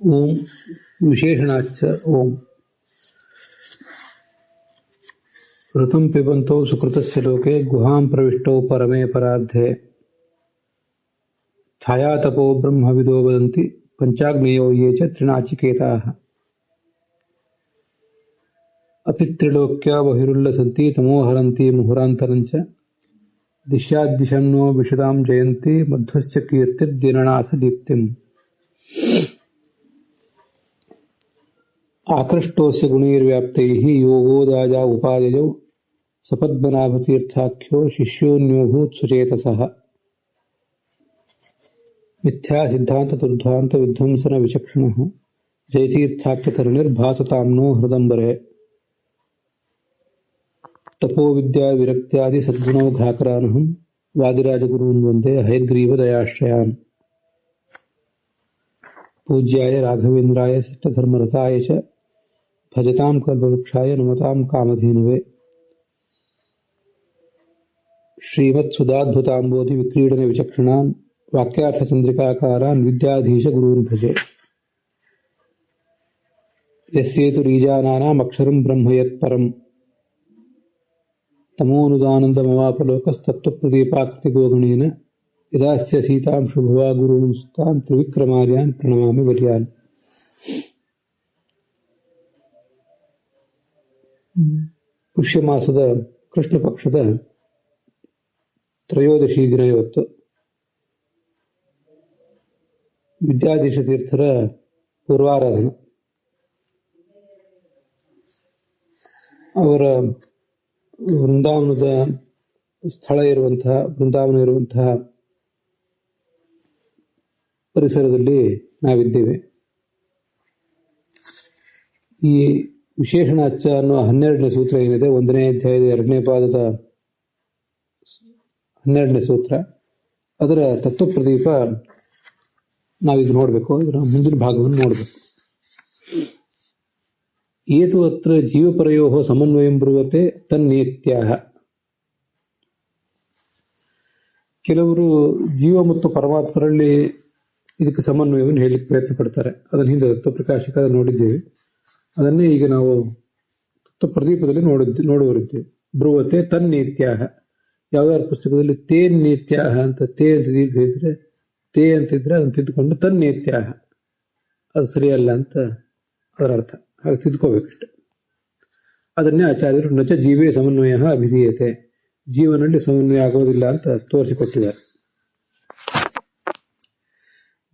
ಓಂ ವಿಶೇಷಣಾಚ್ಚ ಓಂ ಋತಂ ಪಿಬಂತೌ ಸುಕೃತಸ್ಯ ಲೋಕೆ ಗುಹಾಂ ಪ್ರವಿಷ್ಟೌ ಪರಮೇ ಪರಾರ್ಧೆ ಛಾಯಾತಪೋ ಬ್ರಹ್ಮವಿದೋ ವದಂತಿ ಪಂಚಾಗ್ನೇಯೋ ಯೇ ಚ ತ್ರಿನಾಚಿಕೇತಾಃ ಅಪಿ ತ್ರಿಲೋಕ್ಯ ಬಹಿರುಲ್ಲಸಂತಿ ತಮೋಹರಂತಿ ಮುಹುರಾಂತರಂಚ ದಿಶ್ಯಾದ್ದಿಶನ್ನೋ ವಿಶದಾಂ ಜಯಂತಿ ಮಧ್ವಸ್ಯ ಕೀರ್ತಿರ್ದಿನನಾಥ ದೀಪ್ತಿಂ ಆಕೃಷ್ಟೋಸ್ಯ ಗುಣೈರ್ವ್ಯಾಪ್ತೈಃ ಯೋಗೋದಾಜ ಉಪಾಯಯೌ ಸಪದ್ಮನಾಭತೀರ್ಥಾಖ್ಯೋ ಶಿಷ್ಯೋನ್ಯೋಭೂತ್ ಸುಚೇತಸಃ ಮಿಥ್ಯಾ ಸಿದ್ಧಾಂತ ದುರ್ಧಾಂತ ವಿಧ್ವಂಸನ ವಿಚಕ್ಷಣಃ ಜಯತೀರ್ಥಾಖ್ಯತರುಣಿರ್ಭಾಸತಾಮ್ನೋ ಹೃದಂಬರೆ ತಪೋ ವಿದ್ಯಾ ವಿರಕ್ತ್ಯಾದಿ ಸದ್ಗುಣೌಘಾಕರಾನಹಂ ವಾದಿರಾಜಗುರೂನ್ ವಂದೇ ಹಯಗ್ರೀವದಯಾಶ್ರಯಾನ್ ಪೂಜ್ಯಾಯ ರಾಘವೇಂದ್ರಾಯ ಸಿದ್ಧಧರ್ಮರತಾಯ ಚ ಭಜತಾಂ ಕಲ್ಪವೃಕ್ಷಾಯ ನಮತಾಂ ಕಾಮಧೇನವೇ ಶ್ರೀಮತ್ಸುಧಾದ್ಭುತಾಂಬೋಧಿ ವಿಕ್ರೀಡನ ವಿಚಕ್ಷಣಾನ್ ವಾಕ್ಯಾರ್ಥಚಂದ್ರಿಕಾಕಾರಾನ್ ವಿದ್ಯಾಧೀಶ ಗುರೂನ್ ಭಜೆ ಯಸ್ಯೇತು ರೀಜಾನಾನಾಂ ಅಕ್ಷರಂ ಬ್ರಹ್ಮ ಯತ್ಪರಂ ತಮೋನುದಾನಂದಮವಾಪಲೋಕಸ್ತತ್ವಪ್ರದೀಪಾಕೃತಿಗೋಗಣೇನ ಯದಾಸ್ಯ ಸೀತಾಂ ಶುಭವಾ ಗುರೂನ್ ಸುತಾನ್ ತ್ರಿವಿಕ್ರಮಾರ್ಯಾನ್ ಪ್ರಣಮಾಮಿ ವರ್ಯಾನ್. ಪುಷ್ಯಮಾಸದ ಕೃಷ್ಣ ಪಕ್ಷದ ತ್ರಯೋದಶಿ ದಿನ ಇವತ್ತು. ವಿದ್ಯಾಧೀಶ ತೀರ್ಥರ ಪೂರ್ವಾರಾಧನ. ಅವರ ವೃಂದಾವನದ ಸ್ಥಳ ಇರುವಂತಹ ಬೃಂದಾವನ ಇರುವಂತಹ ಪರಿಸರದಲ್ಲಿ ನಾವಿದ್ದೇವೆ. ಈ ವಿಶೇಷಣಾಚ್ಚ ಅನ್ನುವ 12ನೇ ಸೂತ್ರ ಏನಿದೆ, 1ನೇ ಅಧ್ಯಾಯದ 2ನೇ ಪಾದದ 12ನೇ ಸೂತ್ರ, ಅದರ ತತ್ವಪ್ರದೀಪ ನಾವಿದು ನೋಡಬೇಕು. ಅದರ ಮುಂದಿನ ಭಾಗವನ್ನು ನೋಡಬೇಕು. ಏತು ಅತ್ರ ಜೀವಪರಯೋ ಸಮನ್ವಯಂ ಬ್ರುವತೆ ತನ್ನೇತ್ಯಾಹ. ಕೆಲವರು ಜೀವ ಮತ್ತು ಪರಮಾತ್ಮರಲ್ಲಿ ಇದಕ್ಕೆ ಸಮನ್ವಯವನ್ನು ಹೇಳಲಿಕ್ಕೆ ಪ್ರಯತ್ನ ಪಡ್ತಾರೆ. ಅದನ್ನ ಹಿಂದೆ ತತ್ವಪ್ರಕಾಶಕ ನೋಡಿದ್ದೇವೆ. ಅದನ್ನೇ ಈಗ ನಾವು ತತ್ವಪ್ರದೀಪದಲ್ಲಿ ನೋಡುವರಿದ್ದೇವೆ. ಬ್ರುವತೆ ತನ್ನೇತ್ಯಾಹ. ಯಾವ್ದಾದ್ರು ಪುಸ್ತಕದಲ್ಲಿ ತೇನ್ನೇತ್ಯಾಹ ಅಂತ ತೇ ಅಂತ ದೀರ್ಘ ಇದ್ರೆ, ತೇ ಅಂತಿದ್ರೆ ಅದನ್ನು ತಿದ್ದುಕೊಂಡು ತನ್ನೇತ್ಯಾಹ ಅದು ಸರಿಯಲ್ಲ ಅಂತ ಅದರ ಅರ್ಥ. ಹಾಗೆ ತಿದ್ಕೋಬೇಕಷ್ಟೆ. ಅದನ್ನೇ ಆಚಾರ್ಯರು ನಚ ಜೀವೇ ಸಮನ್ವಯ ಅಭಿಧೀಯತೆ, ಜೀವನಲ್ಲಿ ಸಮನ್ವಯ ಆಗೋದಿಲ್ಲ ಅಂತ ತೋರಿಸಿಕೊಟ್ಟಿದ್ದಾರೆ.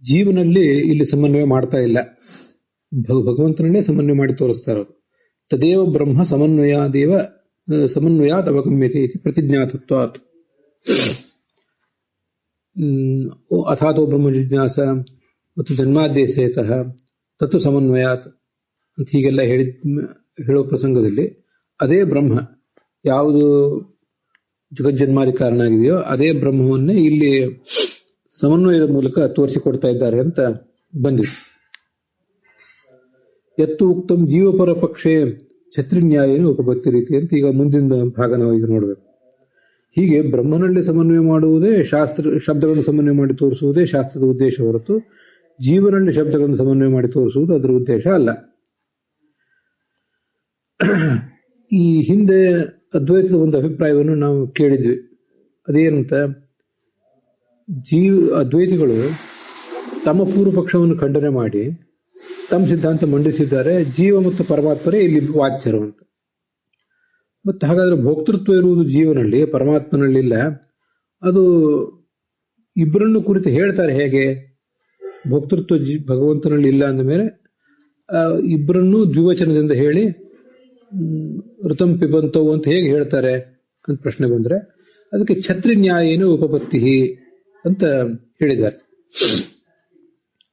ಜೀವನಲ್ಲಿ ಇಲ್ಲಿ ಸಮನ್ವಯ ಮಾಡ್ತಾ ಇಲ್ಲ, ಭಗವಂತನನ್ನೇ ಸಮನ್ವಯ ಮಾಡಿ ತೋರಿಸ್ತಾ ಇರೋದು. ತದೇವ ಬ್ರಹ್ಮ ಸಮನ್ವಯಾತ್ ಅವಗಮ್ಯತೆ ಇತಿ ಪ್ರತಿಜ್ಞಾತತ್ವಾತ್. ಅಥಾತೋ ಬ್ರಹ್ಮ ಜಿಜ್ಞಾಸ ಮತ್ತು ಜನ್ಮಾದ್ಯಸೇತಃ ತತ್ತು ಸಮನ್ವಯಾತ್ ಅಂತ ಹೀಗೆಲ್ಲ ಹೇಳೋ ಪ್ರಸಂಗದಲ್ಲಿ ಅದೇ ಬ್ರಹ್ಮ ಯಾವುದು ಜಗಜ್ಜನ್ಮಾದಿ ಕಾರಣ ಆಗಿದೆಯೋ ಅದೇ ಬ್ರಹ್ಮವನ್ನೇ ಇಲ್ಲಿ ಸಮನ್ವಯದ ಮೂಲಕ ತೋರಿಸಿಕೊಡ್ತಾ ಇದ್ದಾರೆ ಅಂತ ಬಂದಿದೆ. ಎತ್ತು ಉಕ್ತಂ ಜೀವಪರ ಪಕ್ಷೆ ಛತ್ರಿನ್ಯಾಯನ ಉಪಪತ್ತಿ ರೀತಿ ಅಂತ ಈಗ ಮುಂದಿನ ಭಾಗ ನಾವು ಈಗ ನೋಡಬೇಕು. ಹೀಗೆ ಬ್ರಹ್ಮನಲ್ಲಿ ಸಮನ್ವಯ ಮಾಡುವುದೇ ಶಬ್ದಗಳನ್ನು ಸಮನ್ವಯ ಮಾಡಿ ತೋರಿಸುವುದೇ ಶಾಸ್ತ್ರದ ಉದ್ದೇಶ ಹೊರತು ಜೀವನಲ್ಲಿ ಶಬ್ದಗಳನ್ನು ಸಮನ್ವಯ ಮಾಡಿ ತೋರಿಸುವುದು ಅದರ ಉದ್ದೇಶ ಅಲ್ಲ. ಈ ಹಿಂದೆ ಅದ್ವೈತದ ಒಂದು ಅಭಿಪ್ರಾಯವನ್ನು ನಾವು ಕೇಳಿದ್ವಿ. ಅದೇನಂತ, ಅದ್ವೈತಿಗಳು ತಮ್ಮ ಪೂರ್ವ ಪಕ್ಷವನ್ನು ಖಂಡನೆ ಮಾಡಿ ತಮ್ಮ ಸಿದ್ಧಾಂತ ಮಂಡಿಸಿದ್ದಾರೆ. ಜೀವ ಮತ್ತು ಪರಮಾತ್ಮರೇ ಇಲ್ಲಿ ವಾಚ್ಯರು ಅಂತ. ಮತ್ತೆ ಹಾಗಾದ್ರೆ ಭೋಕ್ತೃತ್ವ ಇರುವುದು ಜೀವನಲ್ಲಿ, ಪರಮಾತ್ಮನಲ್ಲಿಲ್ಲ. ಅದು ಇಬ್ಬರನ್ನು ಕುರಿತು ಹೇಳ್ತಾರೆ ಹೇಗೆ? ಭೋಕ್ತೃತ್ವ ಭಗವಂತನಲ್ಲಿ ಇಲ್ಲ ಅಂದ ಮೇಲೆ ಇಬ್ಬರನ್ನು ದ್ವಿವಚನದಿಂದ ಹೇಳಿ ಋತಂ ಪಿಬಂತವು ಅಂತ ಹೇಗೆ ಹೇಳ್ತಾರೆ ಅಂತ ಪ್ರಶ್ನೆ ಬಂದ್ರೆ ಅದಕ್ಕೆ ಛತ್ರಿ ನ್ಯಾಯೇನ ಉಪಪತ್ತಿ ಅಂತ ಹೇಳಿದ್ದಾರೆ.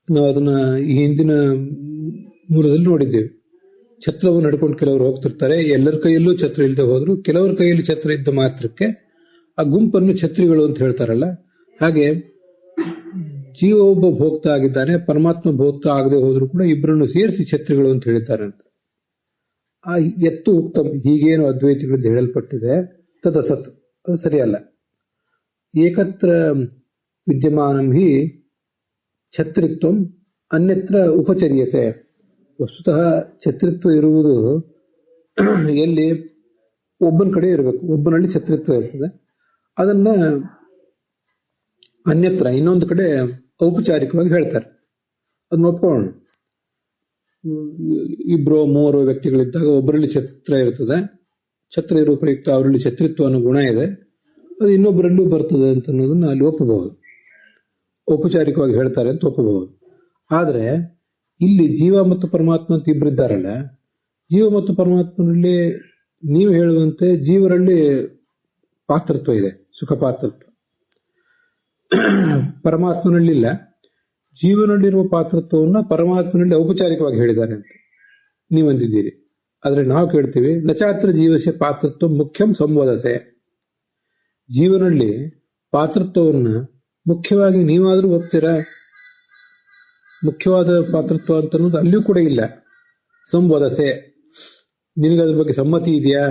ನಾವು ಅದನ್ನ ಈ ಹಿಂದಿನ ಮೂಲದಲ್ಲಿ ನೋಡಿದ್ದೇವೆ. ಛತ್ರವನ್ನು ನಡ್ಕೊಂಡು ಕೆಲವರು ಹೋಗ್ತಿರ್ತಾರೆ. ಎಲ್ಲರ ಕೈಯಲ್ಲೂ ಛತ್ರ ಇಲ್ಲದೆ ಹೋದ್ರು ಕೆಲವರ ಕೈಯಲ್ಲಿ ಛತ್ರ ಇದ್ದ ಮಾತ್ರಕ್ಕೆ ಆ ಗುಂಪನ್ನು ಛತ್ರಿಗಳು ಅಂತ ಹೇಳ್ತಾರಲ್ಲ, ಹಾಗೆ ಜೀವ ಒಬ್ಬ ಭೋಕ್ತ ಆಗಿದ್ದಾನೆ, ಪರಮಾತ್ಮ ಭೋಕ್ತ ಆಗದೆ ಹೋದ್ರು ಕೂಡ ಇಬ್ಬರನ್ನು ಸೇರಿಸಿ ಛತ್ರಿಗಳು ಅಂತ ಹೇಳಿದ್ದಾರೆ ಅಂತ. ಆ ಎತ್ತು ಉಕ್ತಂ ಹೀಗೇನು ಅದ್ವೈತಿಗಳಿಂದ ಹೇಳಲ್ಪಟ್ಟಿದೆ ತದಸತ್, ಅದು ಸರಿಯಲ್ಲ. ಏಕತ್ರ ವಿದ್ಯಮಾನಂ ಹಿ ಛತ್ರಿತ್ವಂ ಅನ್ಯತ್ರ ಉಪಚರ್ಯತೆ. ವಸ್ತುತಃ ಛತ್ರಿತ್ವ ಇರುವುದು ಎಲ್ಲಿ ಒಬ್ಬನ ಕಡೆ ಇರಬೇಕು, ಒಬ್ಬನಲ್ಲಿ ಛತ್ರಿತ್ವ ಇರ್ತದೆ. ಅದನ್ನ ಅನ್ಯತ್ರ ಇನ್ನೊಂದು ಕಡೆ ಔಪಚಾರಿಕವಾಗಿ ಹೇಳ್ತಾರೆ. ಅದನ್ನ ಒಪ್ಕೊಳ್ಳೋಣ. ಇಬ್ಬರು ಮೂವರು ವ್ಯಕ್ತಿಗಳಿದ್ದಾಗ ಒಬ್ಬರಲ್ಲಿ ಛತ್ರ ಇರ್ತದೆ, ಛತ್ರ ಇರುವ ಪ್ರಯುಕ್ತ ಅವರಲ್ಲಿ ಛತ್ರಿತ್ವ ಅನ್ನೋ ಗುಣ ಇದೆ, ಅದು ಇನ್ನೊಬ್ಬರಲ್ಲೂ ಬರ್ತದೆ ಅಂತ ಅನ್ನೋದನ್ನ ಅಲ್ಲಿ ಒಪ್ಪಬಹುದು, ಔಪಚಾರಿಕವಾಗಿ ಹೇಳ್ತಾರೆ ಅಂತ ಒಪ್ಪಬಹುದು. ಆದ್ರೆ ಇಲ್ಲಿ ಜೀವ ಮತ್ತು ಪರಮಾತ್ಮ ಅಂತ ಇಬ್ಬರಿದ್ದಾರಲ್ಲ, ಜೀವ ಮತ್ತು ಪರಮಾತ್ಮನಲ್ಲಿ ನೀವು ಹೇಳುವಂತೆ ಜೀವರಲ್ಲಿ ಪಾತ್ರತ್ವ ಇದೆ, ಸುಖ ಪಾತ್ರತ್ವ. ಪರಮಾತ್ಮನಲ್ಲಿಲ್ಲ. ಜೀವನಲ್ಲಿರುವ ಪಾತ್ರತ್ವವನ್ನು ಪರಮಾತ್ಮನಲ್ಲಿ ಔಪಚಾರಿಕವಾಗಿ ಹೇಳಿದ್ದಾರೆ ಅಂತ ನೀವಂದಿದ್ದೀರಿ. ಆದ್ರೆ ನಾವು ಕೇಳ್ತೀವಿ, ನಚಾತ್ರ ಜೀವಸ್ಯ ಪಾತ್ರತ್ವ ಮುಖ್ಯಂ ಸಂಬೋಧಸೆ. ಜೀವನಲ್ಲಿ ಪಾತ್ರತ್ವವನ್ನು ಮುಖ್ಯವಾಗಿ ನೀವಾದ್ರೂ ಒಪ್ತೀರಾ? ಮುಖ್ಯವಾದ ಪಾತ್ರತ್ವ ಅಂತ ಅನ್ನೋದು ಅಲ್ಲಿಯೂ ಕೂಡ ಇಲ್ಲ. ಸಂಬೋಧಸೆ, ನಿನಗದ್ರ ಬಗ್ಗೆ ಸಮ್ಮತಿ ಇದೆಯಾ?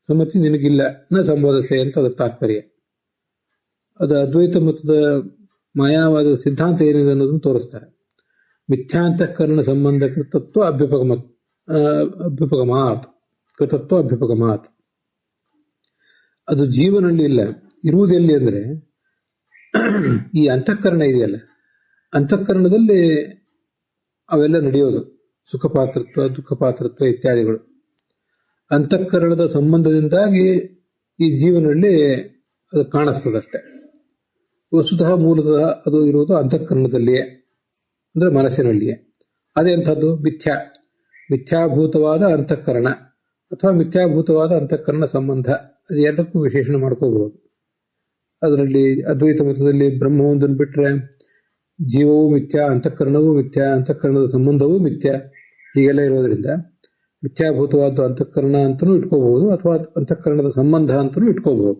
ಸಮ್ಮತಿ ನಿನಗಿಲ್ಲ, ನ ಸಂಬೋಧಸೆ ಅಂತ ಅದರ ತಾತ್ಪರ್ಯ. ಅದು ಅದ್ವೈತ ಮತದ ಮಾಯಾವಾದ ಸಿದ್ಧಾಂತ ಏನಿದೆ ಅನ್ನೋದನ್ನು ತೋರಿಸ್ತಾರೆ. ಮಿಥ್ಯಾಂತಃಕರಣ ಸಂಬಂಧ ಕೃತತ್ವ ಅಭ್ಯುಪಗಮಾತ್, ಕೃತತ್ವ ಅಭ್ಯುಪಗಮಾತ್. ಅದು ಜೀವನಲ್ಲಿ ಇಲ್ಲ. ಇರುವುದೆಲ್ಲಿ ಅಂದ್ರೆ ಈ ಅಂತಃಕರಣ ಇದೆಯಲ್ಲ, ಅಂತಃಕರಣದಲ್ಲಿ ಅವೆಲ್ಲ ನಡೆಯೋದು, ಸುಖ ಪಾತ್ರತ್ವ, ದುಃಖ ಪಾತ್ರತ್ವ ಇತ್ಯಾದಿಗಳು. ಅಂತಃಕರಣದ ಸಂಬಂಧದಿಂದಾಗಿ ಈ ಜೀವನದಲ್ಲಿ ಅದು ಕಾಣಿಸ್ತದಷ್ಟೆ. ವಸ್ತುತಃ ಮೂಲತಃ ಅದು ಇರುವುದು ಅಂತಃಕರಣದಲ್ಲಿಯೇ, ಅಂದ್ರೆ ಮನಸ್ಸಿನಲ್ಲಿಯೇ. ಅದೆಂಥದ್ದು? ಮಿಥ್ಯಾಭೂತವಾದ ಅಂತಃಕರಣ ಅಥವಾ ಮಿಥ್ಯಾಭೂತವಾದ ಅಂತಃಕರಣ ಸಂಬಂಧ. ಅದು ಎರಡಕ್ಕೂ ವಿಶೇಷಣ ಮಾಡ್ಕೋಬಹುದು. ಅದರಲ್ಲಿ ಅದ್ವೈತ ಮತದಲ್ಲಿ ಬ್ರಹ್ಮವೊಂದನ್ನು ಬಿಟ್ರೆ ಜೀವವೂ ಮಿಥ್ಯಾ, ಅಂತಃಕರಣವೂ ಮಿಥ್ಯಾ, ಅಂತಃಕರಣದ ಸಂಬಂಧವೂ ಮಿಥ್ಯಾ, ಹೀಗೆಲ್ಲ ಇರೋದ್ರಿಂದ ಮಿಥ್ಯಾಭೂತವಾದ ಅಂತಃಕರಣ ಅಂತಲೂ ಇಟ್ಕೋಬಹುದು ಅಥವಾ ಅಂತಃಕರಣದ ಸಂಬಂಧ ಅಂತಲೂ ಇಟ್ಕೋಬಹುದು.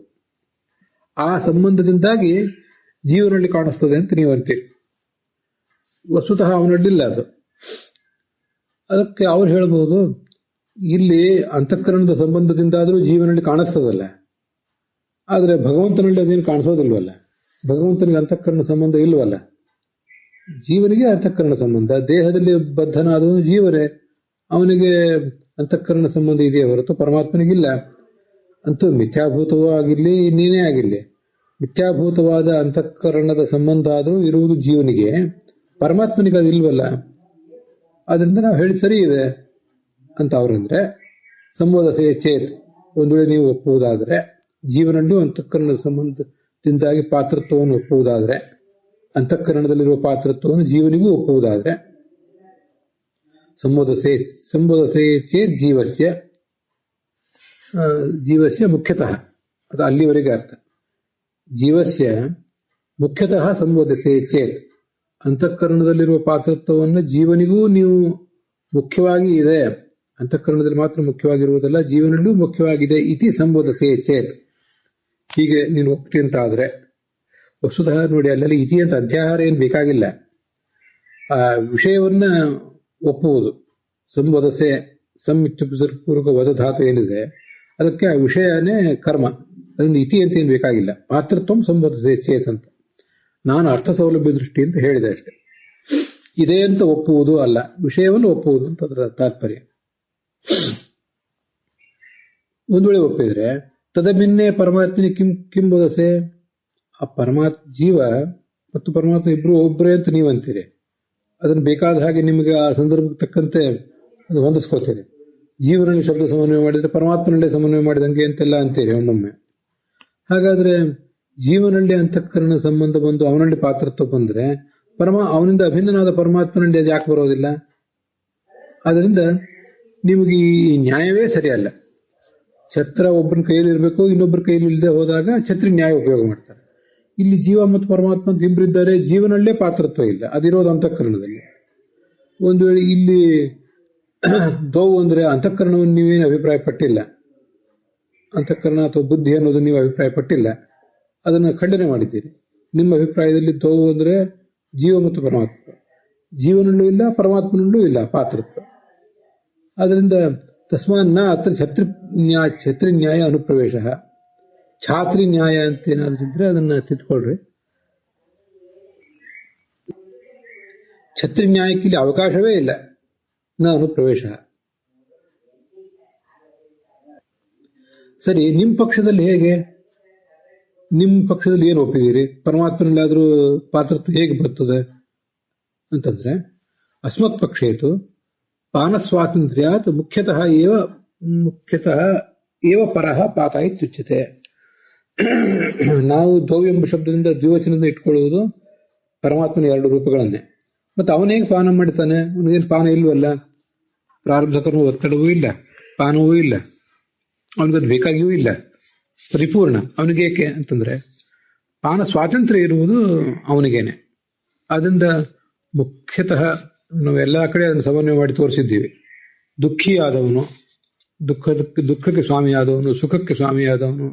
ಆ ಸಂಬಂಧದಿಂದಾಗಿ ಜೀವನಲ್ಲಿ ಕಾಣಿಸ್ತದೆ ಅಂತ ನೀವು ಅಂತೀರಿ. ವಸ್ತುತಃ ಅವನಲ್ಲಿಲ್ಲ ಅದು. ಅದಕ್ಕೆ ಅವ್ರು ಹೇಳ್ಬೋದು, ಇಲ್ಲಿ ಅಂತಃಕರಣದ ಸಂಬಂಧದಿಂದಾದರೂ ಜೀವನಲ್ಲಿ ಕಾಣಿಸ್ತದಲ್ಲ, ಆದ್ರೆ ಭಗವಂತನಲ್ಲಿ ಅದೇನು ಕಾಣಿಸೋದಿಲ್ವಲ್ಲ. ಭಗವಂತನಿಗೆ ಅಂತಃಕರಣ ಸಂಬಂಧ ಇಲ್ವಲ್ಲ. ಜೀವನಿಗೆ ಅಂತಃಕರಣ ಸಂಬಂಧ. ದೇಹದಲ್ಲಿ ಬದ್ಧನಾದವನು ಜೀವರೇ, ಅವನಿಗೆ ಅಂತಃಕರಣ ಸಂಬಂಧ ಇದೆಯೇ ಹೊರತು ಪರಮಾತ್ಮನಿಗಿಲ್ಲ. ಅಂತೂ ಮಿಥ್ಯಾಭೂತವೂ ಆಗಿರ್ಲಿ, ಇನ್ನೇನೇ ಆಗಿರ್ಲಿ, ಮಿಥ್ಯಾಭೂತವಾದ ಅಂತಃಕರಣದ ಸಂಬಂಧ ಆದರೂ ಇರುವುದು ಜೀವನಿಗೆ, ಪರಮಾತ್ಮನಿಗೆ ಅದು ಇಲ್ವಲ್ಲ. ಆದ್ರಿಂದ ನಾವು ಹೇಳಿ ಸರಿ ಇದೆ ಅಂತ ಅವ್ರಂದ್ರೆ ಸಂಬೋಧಸೆ ಚೇತ್. ಒಂದು ವೇಳೆ ನೀವು ಒಪ್ಪುವುದಾದ್ರೆ, ಜೀವನಲ್ಲೂ ಅಂತಃಕರಣದ ಸಂಬಂಧದಿಂದಾಗಿ ಪಾತ್ರತ್ವವನ್ನು ಒಪ್ಪುವುದಾದ್ರೆ, ಅಂತಃಕರಣದಲ್ಲಿರುವ ಪಾತ್ರತ್ವವನ್ನು ಜೀವನಿಗೂ ಒಪ್ಪುವುದಾದ್ರೆ, ಸಂಬೋಧಸೆ ಚೇತ್ ಜೀವಸ್ಯ ಮುಖ್ಯತಃ, ಅದು ಅಲ್ಲಿವರೆಗೆ ಅರ್ಥ. ಜೀವಸ್ಯ ಮುಖ್ಯತಃ ಸಂಬೋಧಸೆ ಚೇತ್, ಅಂತಃಕರಣದಲ್ಲಿರುವ ಪಾತ್ರತ್ವವನ್ನು ಜೀವನಿಗೂ ನೀವು ಮುಖ್ಯವಾಗಿ ಇದೆ, ಅಂತಃಕರಣದಲ್ಲಿ ಮಾತ್ರ ಮುಖ್ಯವಾಗಿರುವುದಲ್ಲ, ಜೀವನಲ್ಲೂ ಮುಖ್ಯವಾಗಿದೆ ಇತಿ ಸಂಬೋಧಸೆ ಚೇತ್. ಹೀಗೆ ನೀನು ಒಪ್ತಿ ಅಂತ ಆದ್ರೆ, ವಸ್ತುತಃ ನೋಡಿ, ಅಲ್ಲೆಲ್ಲ ಇತಿ ಅಂತ ಅಧ್ಯಾಹಾರ ಏನು ಬೇಕಾಗಿಲ್ಲ. ಆ ವಿಷಯವನ್ನ ಒಪ್ಪುವುದು. ಸಂಬೋಧಸೆ ಸಂಪೂರ್ವಕ ವದಧಾತು ಏನಿದೆ ಅದಕ್ಕೆ ಆ ವಿಷಯನೇ ಕರ್ಮ, ಅದರಿಂದ ಇತಿ ಅಂತ ಏನು ಬೇಕಾಗಿಲ್ಲ. ಪಾತ್ರತ್ವ ಸಂಬೋಧಸೆ ಚೇತ್ ಅಂತ ನಾನು ಅರ್ಥ ಸೌಲಭ್ಯ ದೃಷ್ಟಿ ಅಂತ ಹೇಳಿದೆ ಅಷ್ಟೆ. ಇದೇ ಅಂತ ಒಪ್ಪುವುದು ಅಲ್ಲ, ವಿಷಯವನ್ನು ಒಪ್ಪುವುದು ಅಂತ ಅದರ ತಾತ್ಪರ್ಯ. ಒಂದು ವೇಳೆ ಒಪ್ಪಿದ್ರೆ ತದಭಿನ್ನೇ ಪರಮಾತ್ಮನಿ ಕಿಂ ಬೋಧಸೆ. ಆ ಜೀವ ಮತ್ತು ಪರಮಾತ್ಮ ಇಬ್ರು ಒಬ್ಬರೇ ಅಂತ ನೀವು ಅಂತೀರಿ. ಅದನ್ನು ಬೇಕಾದ ಹಾಗೆ ನಿಮಗೆ ಆ ಸಂದರ್ಭಕ್ಕೆ ತಕ್ಕಂತೆ ಅದು ಹೊಂದಿಸ್ಕೋತೀರಿ. ಜೀವನಲ್ಲಿ ಶಬ್ದ ಸಮನ್ವಯ ಮಾಡಿದ್ರೆ ಪರಮಾತ್ಮನಲ್ಲೇ ಸಮನ್ವಯ ಮಾಡಿದಂಗೆ ಅಂತೆಲ್ಲ ಅಂತೀರಿ ಒಮ್ಮೊಮ್ಮೆ. ಹಾಗಾದ್ರೆ ಜೀವನಲ್ಲಿ ಅಂತಃಕರಣ ಸಂಬಂಧ ಬಂದು ಅವನಲ್ಲಿ ಪಾತ್ರತ್ವ ಬಂದ್ರೆ ಅವನಿಂದ ಅಭಿನ್ನನಾದ ಪರಮಾತ್ಮನಲ್ಲಿ ಅದು ಯಾಕೆ ಬರೋದಿಲ್ಲ? ಆದ್ರಿಂದ ನಿಮಗೆ ಈ ನ್ಯಾಯವೇ ಸರಿಯಲ್ಲ. ಛತ್ರ ಒಬ್ಬನ ಕೈಯಲ್ಲಿ ಇರಬೇಕು, ಇನ್ನೊಬ್ಬರ ಕೈಯಲ್ಲಿ ಇಲ್ಲದೆ ಹೋದಾಗ ಛತ್ರಿ ನ್ಯಾಯ ಉಪಯೋಗ ಮಾಡ್ತಾರೆ. ಇಲ್ಲಿ ಜೀವ ಮತ್ತು ಪರಮಾತ್ಮ ಅಂತ ಇಬ್ಬರಿದ್ದಾರೆ, ಜೀವನಲ್ಲೇ ಪಾತ್ರತ್ವ ಇಲ್ಲ, ಅದಿರೋದು ಅಂತಃಕರಣದಲ್ಲಿ. ಒಂದು ವೇಳೆ ಇಲ್ಲಿ ದೋವು ಅಂದ್ರೆ ಅಂತಃಕರಣವನ್ನು ನೀವೇನು ಅಭಿಪ್ರಾಯ ಪಟ್ಟಿಲ್ಲ, ಅಂತಃಕರಣ ಅಥವಾ ಬುದ್ಧಿ ಅನ್ನೋದು ನೀವು ಅಭಿಪ್ರಾಯ ಪಟ್ಟಿಲ್ಲ, ಅದನ್ನು ಖಂಡನೆ ಮಾಡಿದ್ದೀರಿ. ನಿಮ್ಮ ಅಭಿಪ್ರಾಯದಲ್ಲಿ ದೋವು ಅಂದ್ರೆ ಜೀವ ಮತ್ತು ಪರಮಾತ್ಮ, ಜೀವನಲ್ಲೂ ಇಲ್ಲ ಪರಮಾತ್ಮನಲ್ಲೂ ಇಲ್ಲ ಪಾತ್ರತ್ವ. ಆದ್ರಿಂದ ತಸ್ಮಾನ್ನ ಅತ್ರ ಛತ್ರಿ ನ್ಯಾಯ ಅನುಪ್ರವೇಶ. ಛಾತ್ರಿ ನ್ಯಾಯ ಅಂತ ಏನಾದ್ರೂ ಇದ್ರೆ ಅದನ್ನ ತಿದ್ಕೊಳ್ರಿ. ಛತ್ರಿ ನ್ಯಾಯಕ್ಕೆ ಇಲ್ಲಿ ಅವಕಾಶವೇ ಇಲ್ಲ. ನಾನು ಪ್ರವೇಶ. ಸರಿ, ನಿಮ್ಮ ಪಕ್ಷದಲ್ಲಿ ಹೇಗೆ? ನಿಮ್ಮ ಪಕ್ಷದಲ್ಲಿ ಏನು ಒಪ್ಪಿದ್ದೀರಿ? ಪರಮಾತ್ಮನಲ್ಲಾದ್ರೂ ಪಾತ್ರತ್ವ ಹೇಗೆ ಬರ್ತದೆ ಅಂತಂದ್ರೆ, ಅಸ್ಮತ್ ಪಕ್ಷೇತು ಪಾನ ಸ್ವಾತಂತ್ರ್ಯಾತ್ ಮುಖ್ಯತಃ ಏವ ಪರಹ ಪಾತ ಇತ್ಯುಚ್ಯತೆ. ನಾವು ದ್ವೌ ಎಂಬ ಶಬ್ದದಿಂದ ದ್ವಿವಚನದಿಂದ ಇಟ್ಕೊಳ್ಳುವುದು ಪರಮಾತ್ಮನ ಎರಡು ರೂಪಗಳನ್ನೇ. ಮತ್ತೆ ಅವನು ಹೇಗೆ ಪಾನ ಮಾಡ್ತಾನೆ? ಅವನಿಗೇನು ಪಾನ ಇಲ್ವಲ್ಲ, ಪ್ರಾರಬ್ಧ ಕರ್ಮ ಒತ್ತಡವೂ ಇಲ್ಲ, ಪಾನವೂ ಇಲ್ಲ, ಅವನಿಗದು ಬೇಕಾಗಿಯೂ ಇಲ್ಲ, ಪರಿಪೂರ್ಣ. ಅವನಿಗೇಕೆ ಅಂತಂದ್ರೆ ಪಾನ ಸ್ವಾತಂತ್ರ್ಯ ಇರುವುದು ಅವನಿಗೇನೆ. ಅದರಿಂದ ಮುಖ್ಯತಃ ನಾವು ಎಲ್ಲಾ ಕಡೆ ಅದನ್ನು ಸಮನ್ವಯ ಮಾಡಿ ತೋರಿಸಿದ್ದೀವಿ. ದುಃಖಿಯಾದವನು, ದುಃಖಕ್ಕೆ ಸ್ವಾಮಿಯಾದವನು, ಸುಖಕ್ಕೆ ಸ್ವಾಮಿಯಾದವನು,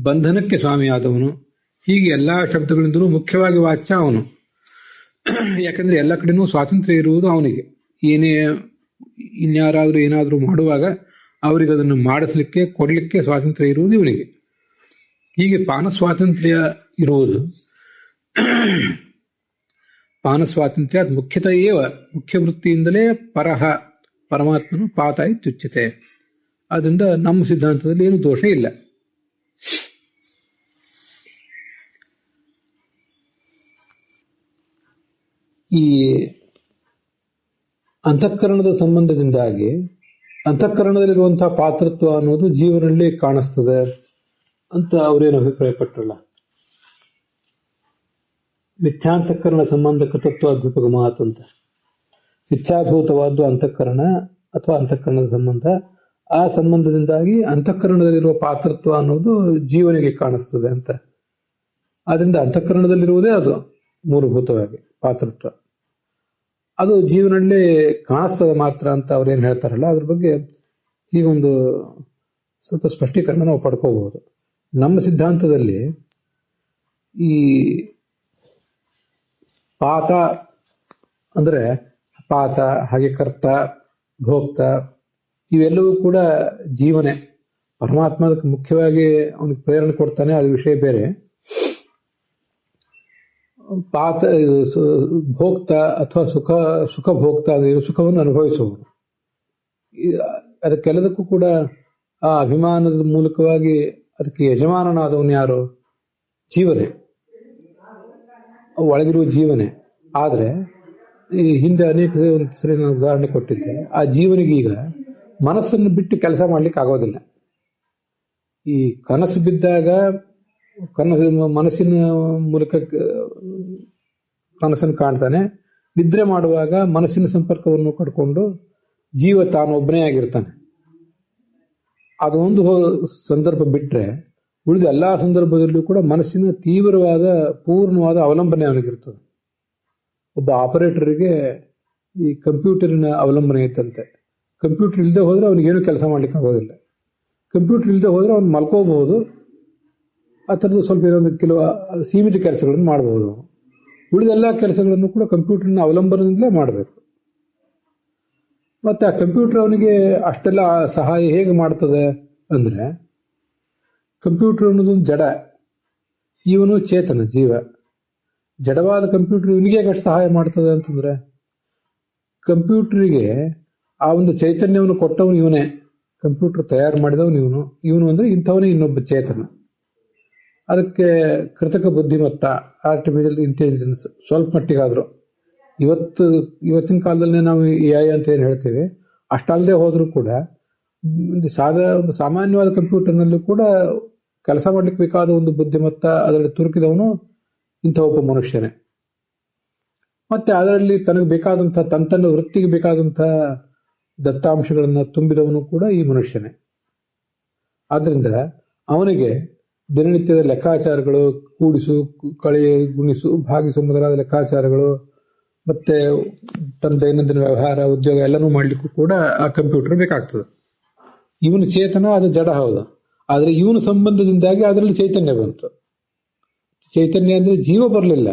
ಬಂಧನಕ್ಕೆ ಸ್ವಾಮಿಯಾದವನು, ಹೀಗೆ ಎಲ್ಲಾ ಶಬ್ದಗಳಿಂದಲೂ ಮುಖ್ಯವಾಗಿ ವಾಚ್ಯ ಅವನು. ಯಾಕಂದ್ರೆ ಎಲ್ಲ ಕಡೆನೂ ಸ್ವಾತಂತ್ರ್ಯ ಇರುವುದು ಅವನಿಗೆ. ಇನ್ಯಾರಾದ್ರೂ ಏನಾದ್ರೂ ಮಾಡುವಾಗ ಅವರಿಗೆ ಅದನ್ನು ಮಾಡಿಸ್ಲಿಕ್ಕೆ, ಕೊಡ್ಲಿಕ್ಕೆ ಸ್ವಾತಂತ್ರ್ಯ ಇರುವುದು ಇವನಿಗೆ. ಹೀಗೆ ಪಾನ ಸ್ವಾತಂತ್ರ್ಯ ಇರುವುದು, ಪಾನ ಸ್ವಾತಂತ್ರ್ಯ ಮುಖ್ಯತಃ ಮುಖ್ಯ ವೃತ್ತಿಯಿಂದಲೇ ಪರಹ ಪರಮಾತ್ಮನು ಪಾತ ಇತ್ಯುಚ್ಯತೆ. ಅದರಿಂದ ನಮ್ಮ ಸಿದ್ಧಾಂತದಲ್ಲಿ ಏನು ದೋಷ ಇಲ್ಲ. ಈ ಅಂತಃಕರಣದ ಸಂಬಂಧದಿಂದಾಗಿ ಅಂತಃಕರಣದಲ್ಲಿರುವಂತಹ ಪಾತ್ರತ್ವ ಅನ್ನೋದು ಜೀವನದಲ್ಲಿ ಕಾಣಿಸ್ತದೆ ಅಂತ ಅವರೇನು ಅಭಿಪ್ರಾಯಪಟ್ಟರಲ್ಲ. ಮಿಥ್ಯಾಂತಃಕರಣ ಸಂಬಂಧಕ ತತ್ವ ಅಧ್ಯಾಪಕ ಮಾತು ಅಂತ. ಇಚ್ಛಾಭೂತವಾದ್ದು ಅಂತಃಕರಣ ಅಥವಾ ಅಂತಃಕರಣದ ಸಂಬಂಧ. ಆ ಸಂಬಂಧದಿಂದಾಗಿ ಅಂತಃಕರಣದಲ್ಲಿರುವ ಪಾತ್ರತ್ವ ಅನ್ನೋದು ಜೀವನಿಗೆ ಕಾಣಿಸ್ತದೆ ಅಂತ. ಆದ್ರಿಂದ ಅಂತಃಕರಣದಲ್ಲಿರುವುದೇ ಅದು ಮೂಲಭೂತವಾಗಿ ಪಾತ್ರತ್ವ. ಅದು ಜೀವನದಲ್ಲಿ ಕಾಣಿಸ್ತದೆ ಮಾತ್ರ ಅಂತ ಅವ್ರೇನು ಹೇಳ್ತಾರಲ್ಲ, ಅದ್ರ ಬಗ್ಗೆ ಹೀಗೊಂದು ಸ್ವಲ್ಪ ಸ್ಪಷ್ಟೀಕರಣ ನಾವು ಪಡ್ಕೋಬಹುದು. ನಮ್ಮ ಸಿದ್ಧಾಂತದಲ್ಲಿ ಈ ಪಾತ ಅಂದ್ರೆ ಪಾತ, ಹಾಗೆ ಕರ್ತ, ಭೋಕ್ತ, ಇವೆಲ್ಲವೂ ಕೂಡ ಜೀವನೇ. ಪರಮಾತ್ಮ ಅದಕ್ಕೆ ಮುಖ್ಯವಾಗಿ ಅವನಿಗೆ ಪ್ರೇರಣೆ ಕೊಡ್ತಾನೆ, ಅದು ವಿಷಯ ಬೇರೆ. ಪಾತ ಭೋಕ್ತ ಅಥವಾ ಸುಖ ಭೋಕ್ತ ಅಂದ್ರೆ ಸುಖವನ್ನು ಅನುಭವಿಸುವನು. ಅದಕ್ಕೆಲ್ಲದಕ್ಕೂ ಕೂಡ ಆ ಅಭಿಮಾನದ ಮೂಲಕವಾಗಿ ಅದಕ್ಕೆ ಯಜಮಾನನಾದವನು ಯಾರು? ಜೀವನೇ, ಒಳಗಿರುವ ಜೀವನೇ. ಆದ್ರೆ ಈ ಹಿಂದೆ ಅನೇಕ ಸರಿ ನಾನು ಉದಾಹರಣೆ ಕೊಟ್ಟಿದ್ದೆ. ಆ ಜೀವನಿಗೆ ಈಗ ಮನಸ್ಸನ್ನು ಬಿಟ್ಟು ಕೆಲಸ ಮಾಡ್ಲಿಕ್ಕೆ ಆಗೋದಿಲ್ಲ. ಈ ಕನಸು ಬಿದ್ದಾಗ ಮನಸ್ಸಿನ ಮೂಲಕ ಕನಸನ್ನು ಕಾಣ್ತಾನೆ. ನಿದ್ರೆ ಮಾಡುವಾಗ ಮನಸ್ಸಿನ ಸಂಪರ್ಕವನ್ನು ಕಟ್ಕೊಂಡು ಜೀವ ತಾನೊಬ್ಬನೇ ಆಗಿರ್ತಾನೆ. ಅದೊಂದು ಸಂದರ್ಭ ಬಿಟ್ರೆ ಉಳಿದ ಎಲ್ಲಾ ಸಂದರ್ಭದಲ್ಲೂ ಕೂಡ ಮನಸ್ಸಿನ ತೀವ್ರವಾದ ಪೂರ್ಣವಾದ ಅವಲಂಬನೆ ಅವನಿಗಿರ್ತದೆ. ಒಬ್ಬ ಆಪರೇಟರ್ಗೆ ಈ ಕಂಪ್ಯೂಟರಿನ ಅವಲಂಬನೆ ಇತ್ತಂತೆ. ಕಂಪ್ಯೂಟರ್ ಇಲ್ಲದೆ ಹೋದ್ರೆ ಅವನಿಗೇನು ಕೆಲಸ ಮಾಡ್ಲಿಕ್ಕೆ ಆಗೋದಿಲ್ಲ. ಕಂಪ್ಯೂಟರ್ ಇಲ್ಲದೆ ಹೋದ್ರೆ ಅವ್ನು ಮಲ್ಕೋಬಹುದು, ಆ ಥರದ್ದು ಸ್ವಲ್ಪ ಇನ್ನೊಂದು ಕೆಲವು ಸೀಮಿತ ಕೆಲಸಗಳನ್ನು ಮಾಡಬಹುದು. ಉಳಿದೆಲ್ಲ ಕೆಲಸಗಳನ್ನು ಕೂಡ ಕಂಪ್ಯೂಟರ್ನ ಅವಲಂಬನೆಯಿಂದಲೇ ಮಾಡಬೇಕು. ಮತ್ತೆ ಆ ಕಂಪ್ಯೂಟರ್ ಅವನಿಗೆ ಅಷ್ಟೆಲ್ಲ ಸಹಾಯ ಹೇಗೆ ಮಾಡ್ತದೆ ಅಂದ್ರೆ, ಕಂಪ್ಯೂಟರ್ ಅನ್ನೋದೊಂದು ಜಡ, ಇವನು ಚೇತನ ಜೀವ. ಜಡವಾದ ಕಂಪ್ಯೂಟರ್ ಇವನಿಗೆ ಎಷ್ಟು ಸಹಾಯ ಮಾಡ್ತದೆ ಅಂತಂದ್ರೆ, ಕಂಪ್ಯೂಟರಿಗೆ ಆ ಒಂದು ಚೈತನ್ಯವನ್ನು ಕೊಟ್ಟವನು ಇವನೇ, ಕಂಪ್ಯೂಟರ್ ತಯಾರು ಮಾಡಿದವನು ಇವನು ಅಂದ್ರೆ ಇಂಥವನೇ ಇನ್ನೊಬ್ಬ ಚೇತನ. ಅದಕ್ಕೆ ಕೃತಕ ಬುದ್ಧಿಮತ್ತ, ಆರ್ಟಿಫಿಷಿಯಲ್ ಇಂಟೆಲಿಜೆನ್ಸ್ ಸ್ವಲ್ಪ ಮಟ್ಟಿಗಾದ್ರು ಇವತ್ತಿನ ಕಾಲದಲ್ಲಿ ನಾವು AI ಅಂತ ಏನು ಹೇಳ್ತೇವೆ, ಅಷ್ಟಲ್ಲದೆ ಹೋದ್ರೂ ಕೂಡ ಒಂದು ಸಾಮಾನ್ಯವಾದ ಕಂಪ್ಯೂಟರ್ನಲ್ಲೂ ಕೂಡ ಕೆಲಸ ಮಾಡ್ಲಿಕ್ಕೆ ಬೇಕಾದ ಒಂದು ಬುದ್ಧಿಮತ್ತ ಅದರಲ್ಲಿ ತುರುಕಿದವನು ಇಂಥ ಒಬ್ಬ ಮನುಷ್ಯನೇ. ಮತ್ತೆ ಅದರಲ್ಲಿ ತನಗೆ ಬೇಕಾದಂತಹ ತನ್ನ ವೃತ್ತಿಗೆ ಬೇಕಾದಂತಹ ದತ್ತಾಂಶಗಳನ್ನ ತುಂಬಿದವನು ಕೂಡ ಈ ಮನುಷ್ಯನೇ. ಆದ್ರಿಂದ ಅವನಿಗೆ ದಿನನಿತ್ಯದ ಲೆಕ್ಕಾಚಾರಗಳು, ಕೂಡಿಸು, ಕಳೆ, ಗುಣಿಸು, ಭಾಗಿಸು ಮೊದಲಾದ ಲೆಕ್ಕಾಚಾರಗಳು, ಮತ್ತೆ ತನ್ನ ದೈನಂದಿನ ವ್ಯವಹಾರ, ಉದ್ಯೋಗ ಎಲ್ಲನೂ ಮಾಡ್ಲಿಕ್ಕೂ ಕೂಡ ಆ ಕಂಪ್ಯೂಟರ್ ಬೇಕಾಗ್ತದೆ. ಇವನು ಚೇತನ, ಅದು ಜಡ ಹೌದು. ಆದ್ರೆ ಇವನ ಸಂಬಂಧದಿಂದಾಗಿ ಅದರಲ್ಲಿ ಚೈತನ್ಯ ಬಂತು. ಚೈತನ್ಯ ಅಂದ್ರೆ ಜೀವ ಬರಲಿಲ್ಲ,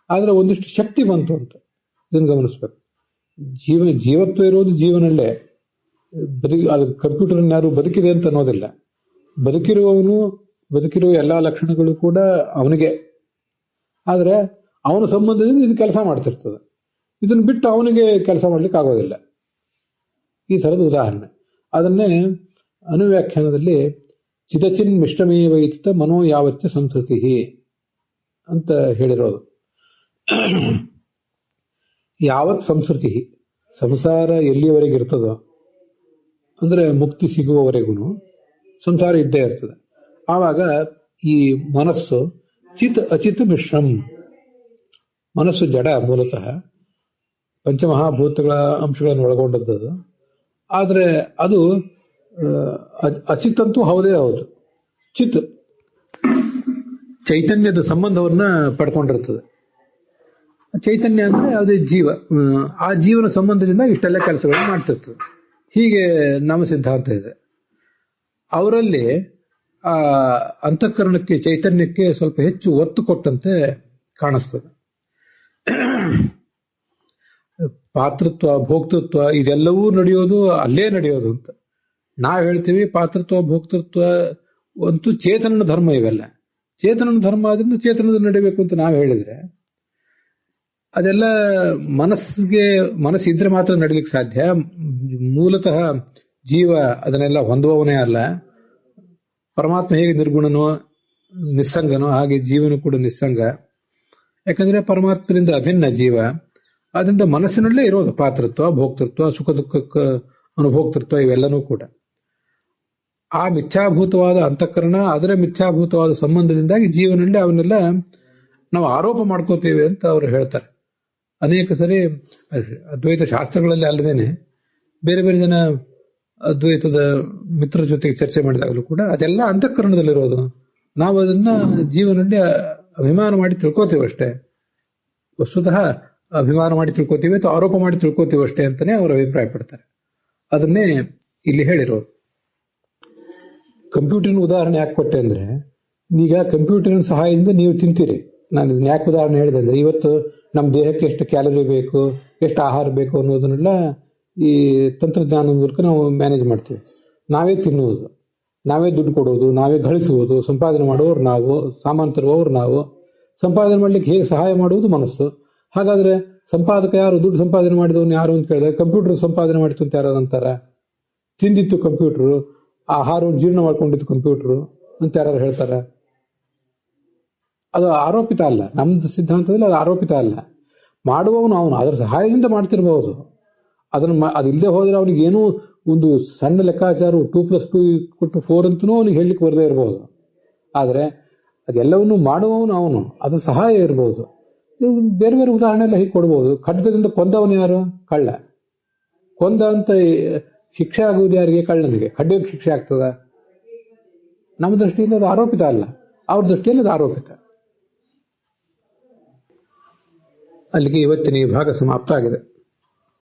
ಆದ್ರೆ ಒಂದಿಷ್ಟು ಶಕ್ತಿ ಬಂತು ಅಂತ ಇದನ್ನು ಗಮನಿಸ್ಬೇಕು. ಜೀವತ್ವ ಇರೋದು ಜೀವನಲ್ಲೇ. ಅದು ಕಂಪ್ಯೂಟರ್ ಯಾರು ಬದುಕಿದೆ ಅಂತ ಅನ್ನೋದಿಲ್ಲ. ಬದುಕಿರುವ ಎಲ್ಲಾ ಲಕ್ಷಣಗಳು ಕೂಡ ಅವನಿಗೆ. ಆದ್ರೆ ಅವನ ಸಂಬಂಧದಿಂದ ಇದು ಕೆಲಸ ಮಾಡ್ತಿರ್ತದೆ. ಇದನ್ನು ಬಿಟ್ಟು ಅವನಿಗೆ ಕೆಲಸ ಮಾಡ್ಲಿಕ್ಕೆ ಆಗೋದಿಲ್ಲ. ಈ ಥರದ ಉದಾಹರಣೆ. ಅದನ್ನೇ ಅನುವ್ಯಾಖ್ಯಾನದಲ್ಲಿ ಚಿದಚಿನ್ ಮಿಷ್ಟಮೇ ವೈತಿತ ಮನೋ ಯಾವಚ್ಚ ಸಂಸ್ಕೃತಿ ಅಂತ ಹೇಳಿರೋದು. ಯಾವತ್ ಸಂಸ್ಕೃತಿ, ಸಂಸಾರ ಎಲ್ಲಿಯವರೆಗೆ ಇರ್ತದೋ ಅಂದ್ರೆ ಮುಕ್ತಿ ಸಿಗುವವರೆಗೂ ಸಂಸಾರ ಇದ್ದೇ ಇರ್ತದೆ. ಆವಾಗ ಈ ಮನಸ್ಸು ಚಿತ್ ಅಚಿತ್ ಮಿಶ್ರಂ, ಮನಸ್ಸು ಜಡ, ಮೂಲತಃ ಪಂಚಮಹಾಭೂತಗಳ ಅಂಶಗಳನ್ನು ಒಳಗೊಂಡದ್ದು. ಆದರೆ ಅದು ಅಚಿತ್ ಅಂತೂ ಹೌದೇ ಹೌದು. ಚಿತ್ ಚೈತನ್ಯದ ಸಂಬಂಧವನ್ನ ಪಡ್ಕೊಂಡಿರ್ತದೆ. ಚೈತನ್ಯ ಅಂದ್ರೆ ಅದೇ ಜೀವ, ಆ ಜೀವನ ಸಂಬಂಧದಿಂದ ಇಷ್ಟೆಲ್ಲ ಕೆಲಸಗಳನ್ನು ಮಾಡ್ತಿರ್ತದೆ. ಹೀಗೆ ನಮ್ಮ ಸಿದ್ಧಾಂತ ಇದೆ. ಅವರಲ್ಲಿ ಆ ಅಂತಃಕರಣಕ್ಕೆ, ಚೈತನ್ಯಕ್ಕೆ ಸ್ವಲ್ಪ ಹೆಚ್ಚು ಒತ್ತು ಕೊಟ್ಟಂತೆ ಕಾಣಿಸ್ತದೆ. ಪಾತೃತ್ವ, ಭೋಕ್ತೃತ್ವ ಇದೆಲ್ಲವೂ ನಡೆಯೋದು ಅಲ್ಲೇ ನಡೆಯೋದು ಅಂತ ನಾವು ಹೇಳ್ತೀವಿ. ಪಾತೃತ್ವ, ಭೋಕ್ತೃತ್ವ ಅಂತೂ ಚೇತನನ ಧರ್ಮ. ಇವೆಲ್ಲ ಚೇತನನ ಧರ್ಮ ಆದ್ರಿಂದ ಚೇತನದ ನಡಿಬೇಕು ಅಂತ ನಾವು ಹೇಳಿದ್ರೆ, ಅದೆಲ್ಲ ಮನಸ್ಸಿದ್ರೆ ಮಾತ್ರ ನಡೀಲಿಕ್ಕೆ ಸಾಧ್ಯ. ಮೂಲತಃ ಜೀವ ಅದನ್ನೆಲ್ಲ ಹೊಂದುವವನೇ ಅಲ್ಲ. ಪರಮಾತ್ಮ ಹೇಗೆ ನಿರ್ಗುಣನೋ ನಿಸ್ಸಂಗನೋ ಹಾಗೆ ಜೀವನು ಕೂಡ ನಿಸ್ಸಂಗ. ಯಾಕಂದ್ರೆ ಪರಮಾತ್ಮನಿಂದ ಅಭಿನ್ನ ಜೀವ. ಅದರಿಂದ ಮನಸ್ಸಿನಲ್ಲೇ ಇರೋದು ಪಾತೃತ್ವ, ಭೋಕ್ತೃತ್ವ, ಸುಖ ದುಃಖ ಅನುಭೋಕ್ತೃತ್ವ ಇವೆಲ್ಲನೂ ಕೂಡ. ಆ ಮಿಥ್ಯಾಭೂತವಾದ ಅಂತಃಕರಣ, ಅದರ ಮಿಥ್ಯಾಭೂತವಾದ ಸಂಬಂಧದಿಂದಾಗಿ ಜೀವನದಲ್ಲಿ ಅವನ್ನೆಲ್ಲ ನಾವು ಆರೋಪ ಮಾಡ್ಕೋತೇವೆ ಅಂತ ಅವರು ಹೇಳ್ತಾರೆ. ಅನೇಕ ಸರಿ ಅದ್ವೈತ ಶಾಸ್ತ್ರಗಳಲ್ಲಿ ಅಲ್ಲದೇನೆ ಬೇರೆ ಬೇರೆ ಜನ ಅದ್ವೈತದ ಮಿತ್ರರ ಜೊತೆಗೆ ಚರ್ಚೆ ಮಾಡಿದಾಗಲೂ ಕೂಡ ಅದೆಲ್ಲ ಅಂತಃಕರಣದಲ್ಲಿರೋದು. ನಾವು ಅದನ್ನ ಜೀವನದಲ್ಲಿ ಅಭಿಮಾನ ಮಾಡಿ ತಿಳ್ಕೋತೀವಿ ಅಷ್ಟೇ. ವಸ್ತುತಃ ಅಭಿಮಾನ ಮಾಡಿ ತಿಳ್ಕೋತೀವಿ ಅಥವಾ ಆರೋಪ ಮಾಡಿ ತಿಳ್ಕೋತೀವಿ ಅಷ್ಟೇ ಅಂತಾನೆ ಅವರು ಅಭಿಪ್ರಾಯ ಪಡ್ತಾರೆ. ಅದನ್ನೇ ಇಲ್ಲಿ ಹೇಳಿರೋದು. ಕಂಪ್ಯೂಟರ್ನ ಉದಾಹರಣೆ ಯಾಕೆ ಕೊಟ್ಟೆ ಅಂದ್ರೆ, ಈಗ ಕಂಪ್ಯೂಟರ್ನ ಸಹಾಯದಿಂದ ನೀವು ತಿಂತೀರಿ. ನಾನು ಇದನ್ನ ಯಾಕೆ ಉದಾಹರಣೆ ಹೇಳಿದೆ ಅಂದ್ರೆ, ಇವತ್ತು ನಮ್ಮ ದೇಹಕ್ಕೆ ಎಷ್ಟು ಕ್ಯಾಲರಿ ಬೇಕು, ಎಷ್ಟು ಆಹಾರ ಬೇಕು ಅನ್ನೋದನ್ನೆಲ್ಲ ಈ ತಂತ್ರಜ್ಞಾನದ ಮೂಲಕ ನಾವು ಮ್ಯಾನೇಜ್ ಮಾಡ್ತೀವಿ. ನಾವೇ ತಿನ್ನುವುದು, ನಾವೇ ದುಡ್ಡು ಕೊಡೋದು, ನಾವೇ ಗಳಿಸುವುದು, ಸಂಪಾದನೆ ಮಾಡುವವರು ನಾವು, ಸಾಮಾನು ತರುವವರು ನಾವು. ಸಂಪಾದನೆ ಮಾಡ್ಲಿಕ್ಕೆ ಹೇಗೆ ಸಹಾಯ ಮಾಡುವುದು ಮನಸ್ಸು. ಹಾಗಾದ್ರೆ ಸಂಪಾದಕ ಯಾರು, ದುಡ್ಡು ಸಂಪಾದನೆ ಮಾಡಿದವನು ಯಾರು ಅಂತ ಕೇಳಿದ್ರೆ, ಕಂಪ್ಯೂಟರ್ ಸಂಪಾದನೆ ಮಾಡಿತು ಅಂತ ಯಾರು ಅಂತಾರ. ತಿಂದಿತ್ತು ಕಂಪ್ಯೂಟರ್, ಆಹಾರವನ್ನು ಜೀರ್ಣ ಮಾಡ್ಕೊಂಡಿತ್ತು ಕಂಪ್ಯೂಟರ್ ಅಂತ ಯಾರು ಹೇಳ್ತಾರ. ಅದು ಆರೋಪಿತ ಅಲ್ಲ. ನಮ್ದು ಸಿದ್ಧಾಂತದಲ್ಲಿ ಅದು ಆರೋಪಿತ ಅಲ್ಲ. ಮಾಡುವವನು ಅವನು, ಅದರ ಸಹಾಯದಿಂದ ಮಾಡ್ತಿರ್ಬಹುದು. ಅದಿಲ್ಲದೆ ಹೋದ್ರೆ ಅವನಿಗೆ ಏನೋ ಒಂದು ಸಣ್ಣ ಲೆಕ್ಕಾಚಾರ 2+2 4 ಅಂತನೂ ಅವನಿಗೆ ಹೇಳಲಿಕ್ಕೆ ಬರದೇ ಇರಬಹುದು. ಆದರೆ ಅದೆಲ್ಲವನ್ನು ಮಾಡುವವನು ಅವನು, ಅದ್ರ ಸಹಾಯ ಇರಬಹುದು. ಬೇರೆ ಬೇರೆ ಉದಾಹರಣೆ ಎಲ್ಲ ಹೀಗೆ ಕೊಡ್ಬೋದು. ಖಡ್ಗದಿಂದ ಕೊಂದವನು ಯಾರು? ಕಳ್ಳ. ಕೊಂದ ಅಂತ ಶಿಕ್ಷೆ ಆಗುವುದು ಯಾರಿಗೆ? ಕಳ್ಳನಿಗೆ. ಖಡ್ಗಕ್ಕೆ ಶಿಕ್ಷೆ ಆಗ್ತದ? ನಮ್ಮ ದೃಷ್ಟಿಯಿಂದ ಅದು ಆರೋಪಿತ ಅಲ್ಲ, ಅವ್ರ ದೃಷ್ಟಿಯಲ್ಲಿ ಅದು ಆರೋಪಿತ. ಅಲ್ಲಿಗೆ ಇವತ್ತಿನ ಈ ಭಾಗ ಸಮಾಪ್ತ ಆಗಿದೆ.